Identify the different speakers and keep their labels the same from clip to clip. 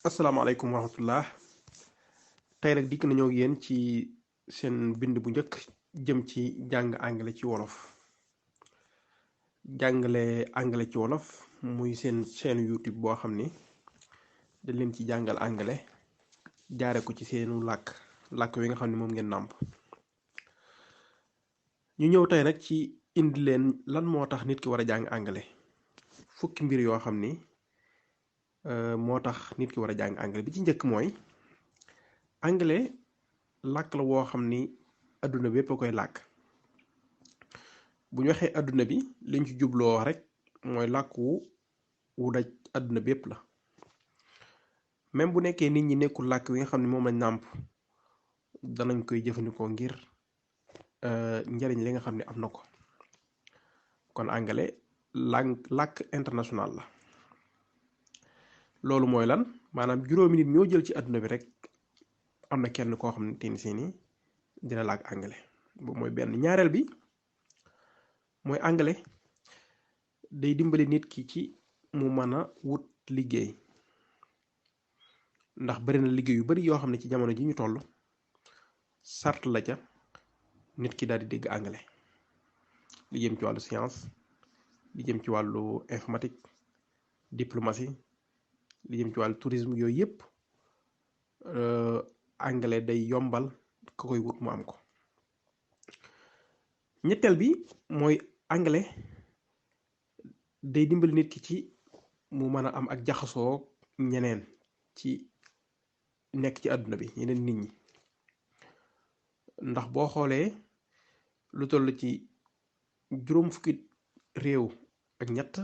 Speaker 1: asalaamaaleykum wa rahmatullah tey nag dikk nañoo ak yéen ci seen bind bu njëkk jëm ci jàng anglais ci wolof jàngale anglais ci wolof muy seen chaîne YouTube boo xam ni dañ leen ci jàngal anglais jaare ko ci seenu làkk wi nga xam ne moom ngeen nàmp ñu ñëw tey nag ci indi leen lan moo tax nit ki war a jàng anglais fukki mbir yoo xam ni moo tax nit ki war a jàng anglais bi ci njëkk mooy anglais làkk la woo xam ni adduna bépp a koy làkk bu ñu waxee adduna bi liñ ci jubloo wax rek mooy làkk wu daj adduna bépp la même bu nekkee nit ñi nekkul làkk wi nga xam ne moom lañ nàmp danañ koy jëfandikoo ngir njariñ li nga xam ne am na ko kon anglais làkk international la loolu mooy lan maanaam juróomi nit ñoo jël ci adduna bi rek am na kenn koo xam ne tin si ni dina làkk anglais boobu mooy benn ñaareel bi mooy anglais day dimbali nit ki ci mu mën a wut liggéey ndax bari na liggéey yu bari yoo xam ne ci jamono ji ñu toll sart la ca nit ki daal di dégg anglais li jëm ci wàllu science li jëm ci wàllu informatique diplomatie li jëm ci wàllu tourisme yooyu yëpp anglais day yombal ka koy wut mu am ko ñetteel bi mooy anglais day dimbali nit ki ci mu mën a am ak jaxasoo ñeneen ci nekk ci àdduna bi ñeneen nit ñi ndax boo xoolee lu toll ci juróom fukki réew ak ñett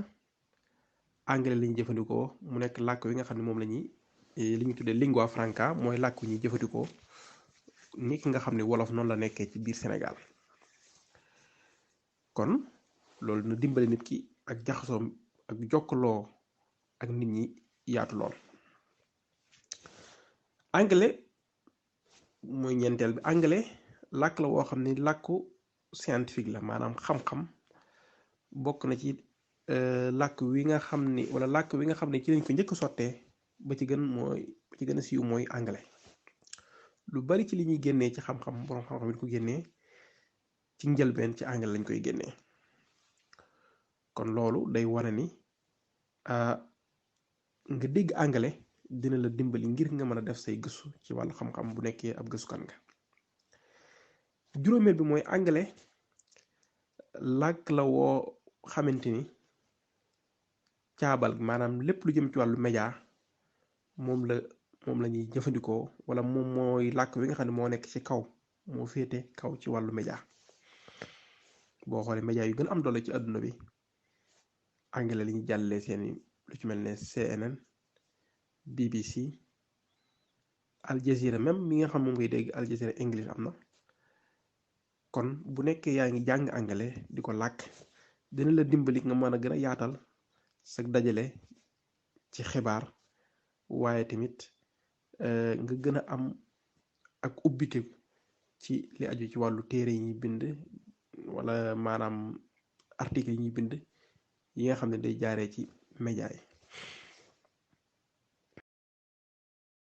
Speaker 1: anglais la ñuy jëfandikoo mu nekk làkk wi nga xam ne moom la ñuy li ñu tuddee lingua franca mooy làkk wi ñuy jëfandikoo ni ki nga xam ne wolof noonu la nekkee ci biir Sénégal kon loolu na dimbali nit ki ak jaxasoo ak jokkaloo ak nit ñi yaatu lool anglais mooy ñeenteel bi anglais làkk la woo xam ne làkku scientifique la maanaam xam-xam bokk na ci làkk wi nga xam ni wala làkk wi nga xam ne ci lañ ko njëkk sottee ba ci gën a siiw mooy anglais lu bari ci li ñuy génnee ci xam-xam borom xam-xam yi ko génnee ci njëlbeen ci anglais lañ koy génnee kon loolu day wane ni nga dégg anglais dina la dimbali ngir nga mën a def say gëstu ci wàllu xam-xam bu nekkee ab gëstukat nga juróomeel bi mooy anglais làkk la woo xamante ni caabal maanaam lépp lu jëm ci wàllu média moom la ñuy jëfandikoo wala moom mooy làkk wi nga xam ne moo nekk ci kaw moo féete kaw ci wàllu média boo xoolee média yu gën a am doole ci àdduna bi anglais li ñu jàllalee seeni lu ci mel ne CNN BBC Al Jazeera même mi nga xam moom ngay dégg Al Jazeera English am na kon bu nekkee yaa ngi jàng anglais di ko làkk dina la dimbali nga mën a gën a yaatal sa dajale ci xibaar waaye tamit nga gën a am ak ubbite ci li aju ci wàllu téere yi ñuy bind wala maanaam article yi ñuy bind yi nga xam ne day jaaree ci média yi